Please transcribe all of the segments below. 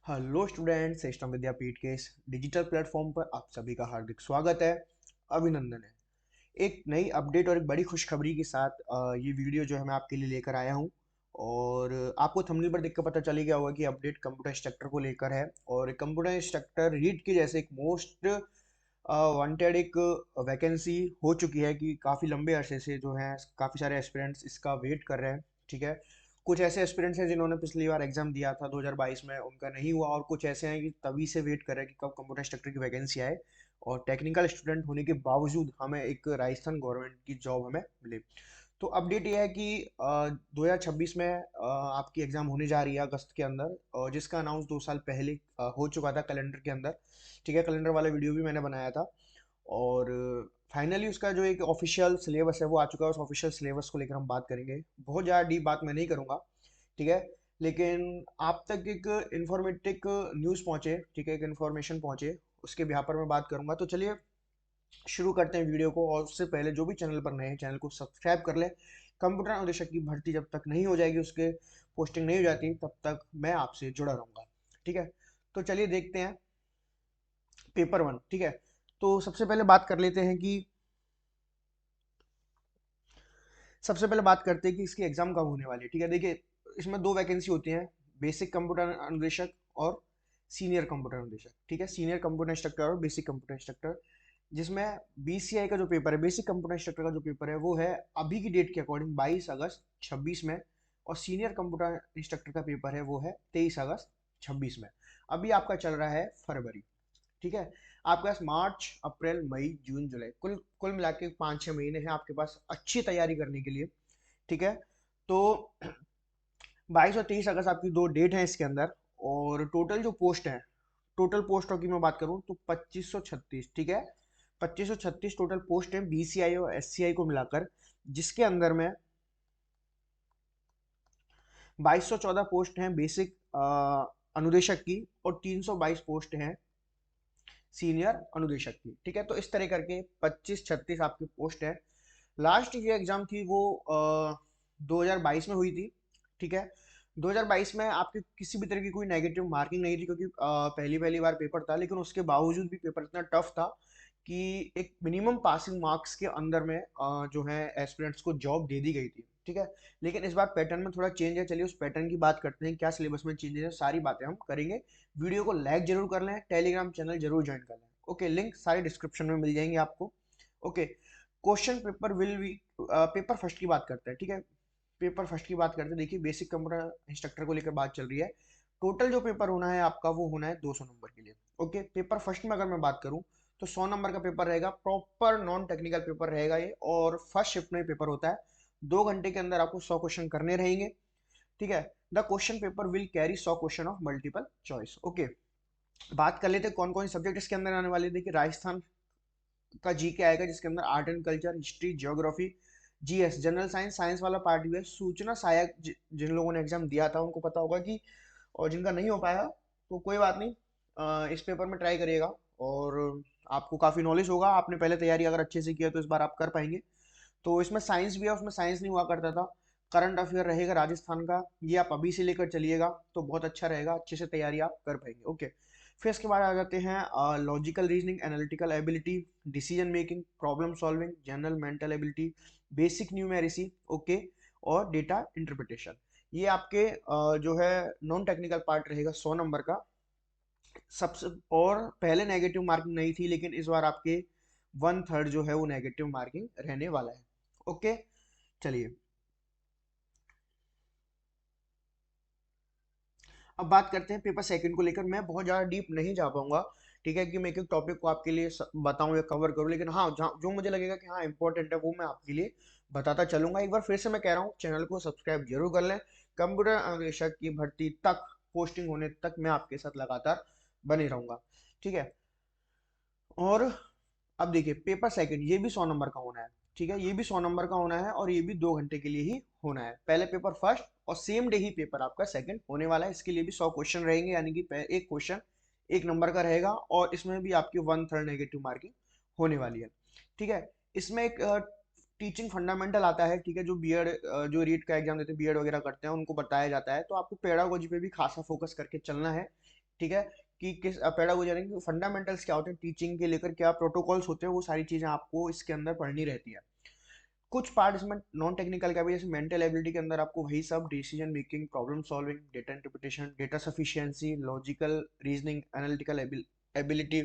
Hello student, श्रेष्ठम विद्यापीठ के इस digital platform पर आप सभी का हार्दिक स्वागत है। अभिनंदन है। एक नई अपडेट और एक बड़ी खुशखबरी के साथ ये वीडियो जो है मैं आपके लिए लेकर आया हूँ। और आपको थंबनेल पर देख कर पता चल ही गया होगा कि अपडेट कंप्यूटर इंस्ट्रक्टर को लेकर है। और कंप्यूटर इंस्ट्रक्टर रीट के जैसे एक मोस्ट वांटेड एक वैकेंसी हो चुकी है कि काफ़ी लंबे अरसे से जो है काफ़ी सारे एस्पिरेंट्स इसका वेट कर रहे हैं। ठीक है। कुछ ऐसे एस्पिरेंट्स हैं जिन्होंने पिछली बार एग्जाम दिया था 2022 में, उनका नहीं हुआ, और कुछ ऐसे हैं कि तभी से वेट कर रहे हैं कि कब कंप्यूटर इंस्ट्रक्टर की वैकेंसी आए और टेक्निकल स्टूडेंट होने के बावजूद हमें एक राजस्थान गवर्नमेंट की जॉब हमें मिले। तो अपडेट ये है कि 2026 में आपकी एग्ज़ाम होने जा रही है अगस्त के अंदर, और जिसका अनाउंस 2 साल पहले हो चुका था कैलेंडर के अंदर। ठीक है, कैलेंडर वाला वीडियो भी मैंने बनाया था। और फाइनली उसका जो एक ऑफिशियल सिलेबस है वो आ चुका है। उस ऑफिशियल सिलेबस को लेकर हम बात करेंगे। बहुत ज़्यादा डीप बात मैं नहीं करूँगा। ठीक है। लेकिन आप तक एक इन्फॉर्मेटिव न्यूज़ पहुँचे, ठीक है, एक इन्फॉर्मेशन पहुँचे, उसके बिहार पर मैं बात करूँगा। तो चलिए शुरू करते हैं वीडियो को। और उससे पहले जो भी चैनल पर नए हैं, चैनल को सब्सक्राइब कर लें। कंप्यूटर अनुदेशक की भर्ती जब तक नहीं हो जाएगी, उसके पोस्टिंग नहीं हो जाती, तब तक मैं आपसे जुड़ा रहूँगा। ठीक है। तो चलिए देखते हैं पेपर वन। ठीक है। तो सबसे पहले बात करते हैं कि इसकी एग्जाम कब होने वाली है। ठीक है, देखिए, इसमें दो वैकेंसी होती हैं, बेसिक कंप्यूटर अनुदेशक और सीनियर कंप्यूटर अनुदेशक। ठीक है, सीनियर कंप्यूटर इंस्ट्रक्टर और बेसिक कंप्यूटर इंस्ट्रक्टर, जिसमें बीसीआई का जो पेपर है, बेसिक कंप्यूटर इंस्ट्रक्टर का जो पेपर है, वो है अभी की डेट के अकॉर्डिंग 22 अगस्त 26 में। और सीनियर कंप्यूटर इंस्ट्रक्टर का पेपर है वो है 23 अगस्त 26 में। अभी आपका चल रहा है फरवरी। ठीक है। आपके पास मार्च, अप्रैल, मई, जून, जुलाई, कुल कुल मिला के 5-6 महीने हैं आपके पास अच्छी तैयारी करने के लिए। ठीक है। तो 22 और 23 अगस्त आपकी दो डेट है इसके अंदर। और टोटल जो पोस्ट है, टोटल पोस्टों की मैं बात करूं तो 2536। ठीक है, 2536 टोटल पोस्ट है बीसीआई और एससीआई को मिलाकर, जिसके अंदर में 2214 पोस्ट हैं बेसिक अनुदेशक की, और 322 पोस्ट हैं सीनियर अनुदेशक की। ठीक है, तो इस तरह करके 25-36 आपकी पोस्ट है। लास्ट जो एग्जाम थी वो 2022 में हुई थी। ठीक है। 2022 में आपकी किसी भी तरह की कोई नेगेटिव मार्किंग नहीं थी, क्योंकि पहली पहली बार पेपर था, लेकिन उसके बावजूद भी पेपर इतना टफ था कि एक मिनिमम पासिंग मार्क्स के अंदर में जो है एस्पिरेंट्स को जॉब दे दी गई थी। ठीक है। लेकिन इस बार पैटर्न में थोड़ा चेंज है। चलिए उस पैटर्न की बात करते हैं, क्या सिलेबस में चेंजेस है, सारी बातें हम करेंगे। वीडियो को लाइक जरूर कर लें, टेलीग्राम चैनल जरूर ज्वाइन कर लें। ओके, लिंक सारे डिस्क्रिप्शन में मिल जाएंगे आपको। Okay. Question paper will be, paper first की बात करते हैं। ठीक है, पेपर फर्स्ट की बात करते हैं। देखिए, बेसिक कंप्यूटर इंस्ट्रक्टर को लेकर बात चल रही है। टोटल जो पेपर होना है आपका वो होना है 200 नंबर के लिए। ओके, पेपर फर्स्ट में अगर मैं बात करूं तो 100 नंबर का पेपर रहेगा, प्रॉपर नॉन टेक्निकल पेपर रहेगा ये, और फर्स्ट शिफ्ट में पेपर होता है। 2 घंटे के अंदर आपको 100 क्वेश्चन करने रहेंगे। ठीक है। The question paper will carry 100 question of multiple choice. Okay, बात कर लेते हैं कौन कौन से सब्जेक्ट इसके अंदर आने वाले हैं। देखिए, राजस्थान का जीके आएगा, जिसके अंदर art and culture, history, geography, GS, general science, science वाला पार्ट भी है। सूचना सहायक, जिन लोगों ने एग्जाम दिया था उनको पता होगा कि, और जिनका नहीं हो पाया तो कोई बात नहीं, इस पेपर में ट्राई करिएगा। और आपको काफ़ी नॉलेज होगा, आपने पहले तैयारी अगर अच्छे से किया तो इस बार आप कर पाएंगे। तो इसमें साइंस भी है, उसमें साइंस नहीं हुआ करता था। करंट अफेयर रहेगा राजस्थान का, ये आप अभी से लेकर चलिएगा तो बहुत अच्छा रहेगा, अच्छे से तैयारी आप कर पाएंगे। ओके। फिर इसके बाद आ जाते हैं logical reasoning, analytical ability, decision making, problem solving, general mental ability, basic numeracy. Okay. और डेटा इंटरप्रिटेशन। ये आपके जो है नॉन टेक्निकल पार्ट रहेगा 100 नंबर का सबसे। और पहले नेगेटिव मार्किंग नहीं थी, लेकिन इस बार आपके 1/3 जो है वो नेगेटिव मार्किंग रहने वाला है। ओके। चलिए अब बात करते हैं पेपर सेकंड को लेकर। मैं बहुत ज़्यादा डीप नहीं जा पाऊंगा, ठीक है, कि मैं एक एक टॉपिक को आपके लिए बताऊं या कवर करूं, लेकिन हाँ, जो मुझे लगेगा कि हाँ इंपॉर्टेंट है वो मैं आपके लिए बताता चलूंगा। एक बार फिर से मैं कह रहा हूँ, चैनल को सब्सक्राइब जरूर कर लें। कंप्यूटर अनुदेशक की भर्ती तक, पोस्टिंग होने तक मैं आपके साथ लगातार बने रहूंगा। ठीक है। और अब देखिए, पेपर सेकंड ये भी 100 नंबर का होना है। ठीक है, ये भी 100 नंबर का होना है, और ये भी 2 घंटे के लिए ही होना है। पहले पेपर फर्स्ट और सेम डे ही पेपर आपका सेकंड होने वाला है। इसके लिए भी 100 क्वेश्चन रहेंगे, यानी कि एक क्वेश्चन 1 नंबर का रहेगा, और इसमें भी आपकी 1/3 नेगेटिव मार्किंग होने वाली है। ठीक है। इसमें एक टीचिंग फंडामेंटल आता है। ठीक है, जो बीएड, जो रीट का एग्जाम देते हैं, बीएड वगैरह करते हैं, उनको बताया जाता है। तो आपको पेडागोजी पे भी खासा फोकस करके चलना है। ठीक है, कि किस पेडागोजी यानी कि फंडामेंटल्स क्या होते हैं, टीचिंग के लेकर क्या प्रोटोकॉल्स होते हैं, वो सारी चीजें आपको इसके अंदर पढ़नी रहती है। कुछ पार्ट इसमें नॉन टेक्निकल का भी, जैसे मेंटल एबिलिटी के अंदर आपको वही सब decision making, problem solving, data interpretation, data sufficiency, logical reasoning, analytical ability,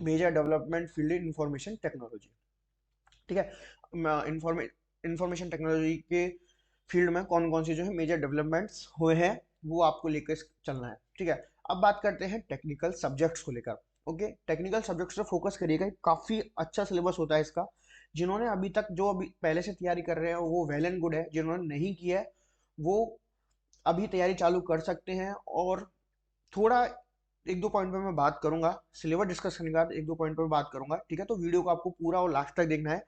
major development field information technology. ठीक है, इंफॉर्मेशन टेक्नोलॉजी के फील्ड में कौन कौन से जो है मेजर डेवलपमेंट्स हुए हैं, वो आपको लेकर चलना है। ठीक है, अब बात करते हैं टेक्निकल सब्जेक्ट्स को लेकर। ओके, टेक्निकल सब्जेक्ट्स पे फोकस करिएगा, काफ़ी अच्छा सिलेबस होता है इसका। जिन्होंने अभी तक जो अभी पहले से तैयारी कर रहे हैं वो वेल एंड गुड है, जिन्होंने नहीं किया है वो अभी तैयारी चालू कर सकते हैं। और थोड़ा एक दो पॉइंट पे मैं बात करूंगा, सिलेबस डिस्कस करने के बाद एक दो पॉइंट पे बात करूंगा। ठीक है, तो वीडियो को आपको पूरा और लास्ट तक देखना है।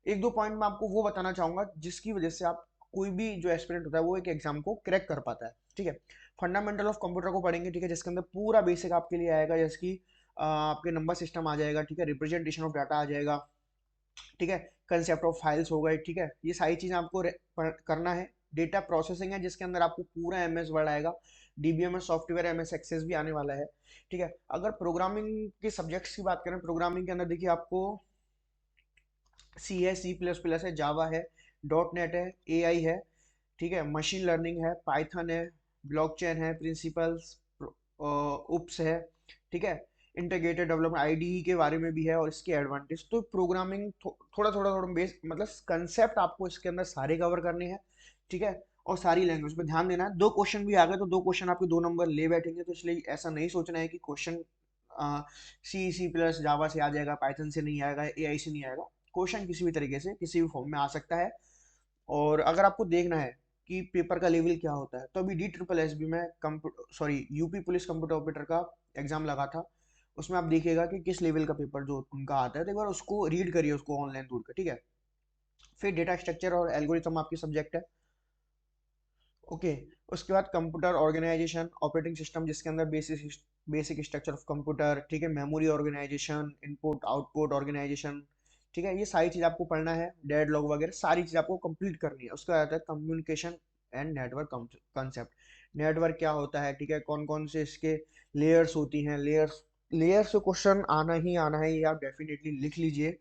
एक दो पॉइंट मैं आपको वो बताना चाहूंगा जिसकी वजह से आप कोई भी जो एस्पिरेंट होता है वो एक एग्जाम को क्रैक कर पाता है। ठीक है, फंडामेंटल ऑफ कंप्यूटर को पढ़ेंगे, ठीक है, जिसके अंदर पूरा बेसिक आपके लिए आएगा, जैसे कि आपके नंबर सिस्टम आ जाएगा, ठीक है, रिप्रेजेंटेशन ऑफ डाटा आ जाएगा, ठीक है, कंसेप्ट ऑफ फाइल्स हो गए, ठीक है, ये सारी चीज़ें आपको करना है। डेटा प्रोसेसिंग है जिसके अंदर आपको पूरा एमएस वर्ड आएगा, डीबीएमएस सॉफ्टवेयर, एमएस एक्सेस भी आने वाला है। ठीक है, अगर प्रोग्रामिंग के सब्जेक्ट्स की बात करें, प्रोग्रामिंग के अंदर देखिए आपको सी है, सी प्लस प्लस है, जावा है, डॉट नेट है, ए आई है, ठीक है, मशीन लर्निंग है, पाइथन है, ब्लॉकचेन है, प्रिंसिपल्स, उप्स है, ठीक है, इंटीग्रेटेड डेवलपमेंट आईडीई के बारे में भी है और इसके एडवांटेज। तो प्रोग्रामिंग थोड़ा थोड़ा थोड़ा बेस मतलब कंसेप्ट आपको इसके अंदर सारे कवर करने हैं। ठीक है, और सारी लैंग्वेज पे ध्यान देना है। दो क्वेश्चन भी आ गए तो दो क्वेश्चन आपके 2 नंबर ले बैठेंगे, तो इसलिए ऐसा नहीं सोचना है कि क्वेश्चन सी सी प्लस जावा से आ जाएगा, पाइथन से नहीं आएगा, ए आई से नहीं आएगा। क्वेश्चन किसी भी तरीके से किसी भी फॉर्म में आ सकता है। और अगर आपको देखना है कि पेपर का लेवल क्या होता है, तो अभी डी ट्रिपल एस बी में sorry UP police computer operator का एग्जाम लगा था, उसमें आप देखिएगा कि किस लेवल का पेपर जो उनका आता है, तो एक बार उसको रीड करिए, उसको ऑनलाइन ढूंढ कर। ठीक है, फिर डेटा स्ट्रक्चर और एल्गोरिथम आपकी सब्जेक्ट है। ओके, उसके बाद कंप्यूटर ऑर्गेनाइजेशन ऑपरेटिंग सिस्टम, जिसके अंदर बेसिक स्ट्रक्चर ऑफ कंप्यूटर, ठीक है, memory organisation, input output organisation, ठीक है, ये सारी चीज़ आपको पढ़ना है, डेड लॉग वगैरह सारी चीज़ आपको कंप्लीट करनी है। उसके बाद आता है communication and network concept. Network क्या होता है, ठीक है, कौन कौन से इसके लेयर्स होती हैं, लेयर से क्वेश्चन आना ही आना है, ये आप डेफिनेटली लिख लीजिए।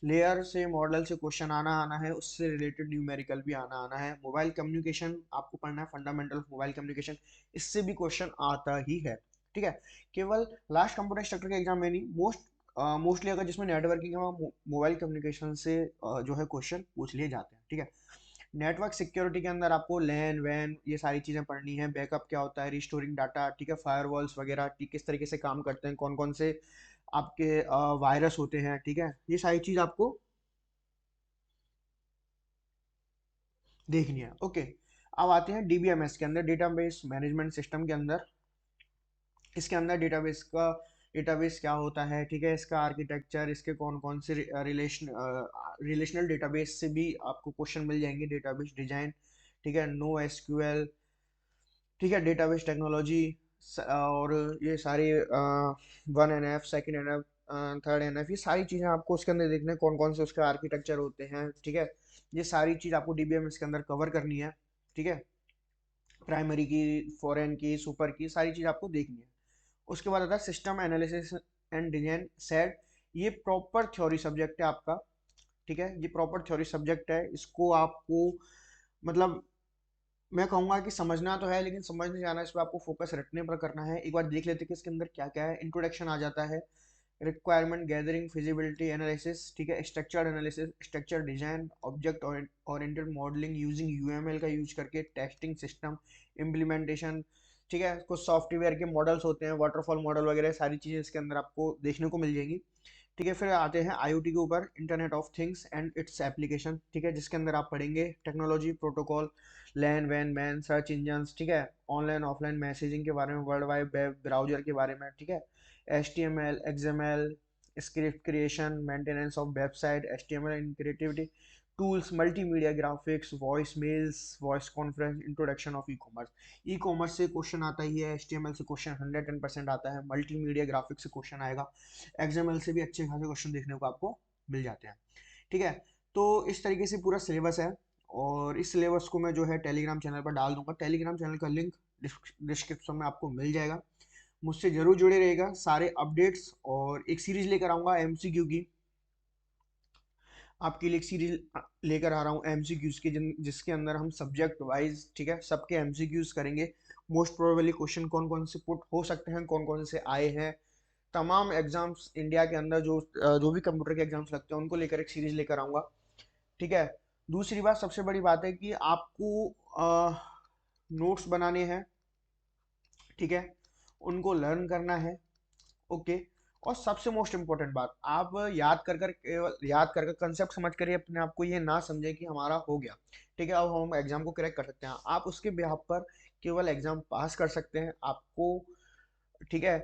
लेयर से मॉडल से क्वेश्चन आना आना है, उससे रिलेटेड न्यूमेरिकल भी आना आना है। मोबाइल कम्युनिकेशन आपको पढ़ना है, फंडामेंटल ऑफ मोबाइल कम्युनिकेशन, इससे भी क्वेश्चन आता ही है। ठीक है, केवल लास्ट कंप्यूटर स्ट्रक्चर के एग्जाम में नहीं, मोस्टली अगर जिसमें नेटवर्किंग है मोबाइल कम्युनिकेशन से जो है क्वेश्चन पूछ लिए जाते हैं। ठीक है, नेटवर्क सिक्योरिटी के अंदर आपको लैन वैन ये सारी चीज़ें पढ़नी है, बैकअप क्या होता है, रिस्टोरिंग डाटा, ठीक है, फायरवॉल्स वगैरह किस तरीके से काम करते हैं, कौन कौन से आपके वायरस होते हैं, ठीक है, ये सारी चीज़ आपको देखनी है। ओके, अब आते हैं डीबीएमएस के अंदर, डेटाबेस मैनेजमेंट सिस्टम के अंदर। इसके अंदर डेटाबेस क्या होता है, ठीक है, इसका आर्किटेक्चर, इसके कौन कौन से रिलेशनल डेटाबेस से भी आपको क्वेश्चन मिल जाएंगे, डेटाबेस डिजाइन, ठीक है, नो एसक्यूएल, ठीक है, डेटाबेस टेक्नोलॉजी, और ये सारी 1NF, second N F, third N F, ये सारी चीज़ें आपको उसके अंदर देखने कौन कौन से उसके आर्किटेक्चर होते हैं। ठीक है, ये सारी चीज़ आपको डीबीएमएस के अंदर कवर करनी है। ठीक है, प्राइमरी की, फॉरेन की, सुपर की, सारी चीज़ आपको देखनी है। उसके बाद आता है system analysis and design set, ये प्रॉपर थ्योरी सब्जेक्ट है आपका। ठीक है, ये प्रॉपर थ्योरी सब्जेक्ट है, इसको आपको मतलब मैं कहूंगा कि समझना तो है, लेकिन समझ नहीं जाना, इस पर आपको फोकस रटने पर करना है। एक बार देख लेते हैं कि इसके अंदर क्या क्या है। इंट्रोडक्शन आ जाता है, रिक्वायरमेंट गैदरिंग, फिजिबिलिटी एनालिसिस, ठीक है, structure analysis, structure design, object oriented modelling using UML का यूज करके, टेस्टिंग सिस्टम इम्प्लीमेंटेशन, ठीक है, कुछ सॉफ्टवेयर के मॉडल्स होते हैं, वाटरफॉल मॉडल वगैरह सारी चीज़ें इसके अंदर आपको देखने को मिल जाएंगी। ठीक है, फिर आते हैं आईओटी के ऊपर, internet of things and its application, ठीक है, जिसके अंदर आप पढ़ेंगे टेक्नोलॉजी, प्रोटोकॉल, लैन वैन मैन, सर्च इंजन्स, ठीक है, ऑनलाइन ऑफलाइन मैसेजिंग के बारे में, वर्ल्ड वाइड वेब ब्राउजर के बारे में, ठीक है, HTML, XML, script creation, maintenance of website, HTML in creativity tools, multimedia graphics, voice mails, voice conference, introduction of e commerce. ई कॉमर्स से क्वेश्चन आता ही है, HTML से क्वेश्चन 110% आता है, मल्टीमीडिया ग्राफिक्स से क्वेश्चन आएगा, XML से भी अच्छे खासे क्वेश्चन देखने को आपको मिल जाते हैं। ठीक है, तो इस तरीके से पूरा सिलेबस है, और इस सिलेबस को मैं जो है टेलीग्राम चैनल पर डाल दूंगा। टेलीग्राम चैनल का लिंक डिस्क्रिप्शन में आपको मिल जाएगा। मुझसे जरूर जुड़े रहेगा, सारे अपडेट्स और एक सीरीज लेकर आऊँगा एमसीक्यू की, आपके लिए एक सीरीज लेकर आ रहा हूँ एमसीक्यूज की, जिसके अंदर हम सब्जेक्ट वाइज, ठीक है, सबके एमसीक्यूज करेंगे। मोस्ट प्रोबेबली क्वेश्चन कौन कौन से पुट हो सकते हैं, कौन कौन से आए हैं, तमाम एग्जाम्स इंडिया के अंदर जो भी कंप्यूटर के एग्जाम्स लगते हैं उनको लेकर एक सीरीज लेकर आऊँगा, ठीक है। दूसरी बात, सबसे बड़ी बात है कि आपको नोट्स बनाने हैं, ठीक है, उनको लर्न करना है, ओके। और सबसे मोस्ट इम्पोर्टेंट बात, आप याद कर कर कंसेप्ट समझ कर ही अपने आप को ये ना समझे कि हमारा हो गया, ठीक है, अब हम एग्जाम को क्रैक कर सकते हैं। आप उसके बिहाफ पर केवल एग्जाम पास कर सकते हैं। आपको, ठीक है,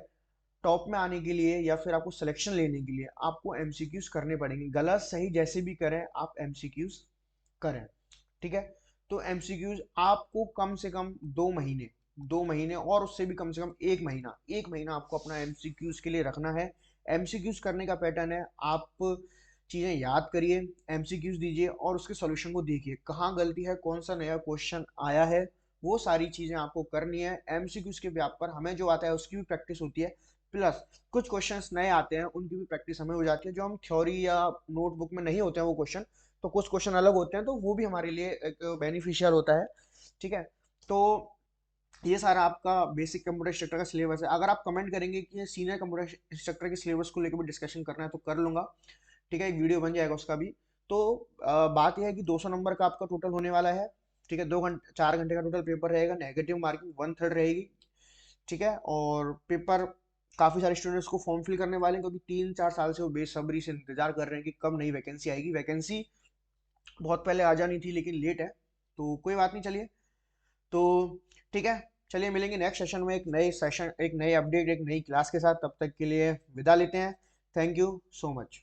टॉप में आने के लिए या फिर आपको सिलेक्शन लेने के लिए आपको एमसीक्यूज करने पड़ेंगे, गलत सही जैसे भी करें आप एमसीक्यूज करें, ठीक है। तो एमसीक्यूज आपको कम से कम 2 महीने, 2 महीने और उससे भी कम से कम 1 महीना, 1 महीना आपको अपना एमसीक्यूज के लिए रखना है। एमसीक्यूज करने का पैटर्न है, आप चीज़ें याद करिए, एमसीक्यूज दीजिए और उसके सॉल्यूशन को देखिए, कहाँ गलती है, कौन सा नया क्वेश्चन आया है, वो सारी चीज़ें आपको करनी है। एमसीक्यूज के व्याप पर हमें जो आता है उसकी भी प्रैक्टिस होती है, प्लस कुछ क्वेश्चंस नए आते हैं उनकी भी प्रैक्टिस हमें हो जाती है, जो हम थ्योरी या नोटबुक में नहीं होते हैं वो क्वेश्चन, तो कुछ क्वेश्चन अलग होते हैं, तो वो भी हमारे लिए एक बेनिफिशियल होता है, ठीक है। तो ये सारा आपका बेसिक कंप्यूटर इंस्ट्रक्टर का सिलेबस है। अगर आप कमेंट करेंगे कि सीनियर कंप्यूटर इंस्ट्रक्टर के सिलेबस को लेकर भी डिस्कशन करना है तो कर लूंगा, ठीक है, एक वीडियो बन जाएगा उसका भी। तो बात यह है कि 200 नंबर का आपका टोटल होने वाला है, ठीक है, 2 घंटे 4 घंटे का टोटल पेपर रहेगा, नेगेटिव मार्किंग 1/3 रहेगी, ठीक है। और पेपर काफ़ी सारे स्टूडेंट्स को फॉर्म फिल करने वाले हैं, क्योंकि 3-4 साल से वो बेसब्री से इंतजार कर रहे हैं कि कब नई वैकेंसी आएगी। वैकेंसी बहुत पहले आ जानी थी लेकिन लेट है, तो कोई बात नहीं, चलिए। तो ठीक है, चलिए मिलेंगे नेक्स्ट सेशन में, एक नए सेशन, एक नए अपडेट, एक नई क्लास के साथ। तब तक के लिए विदा लेते हैं। Thank you so much.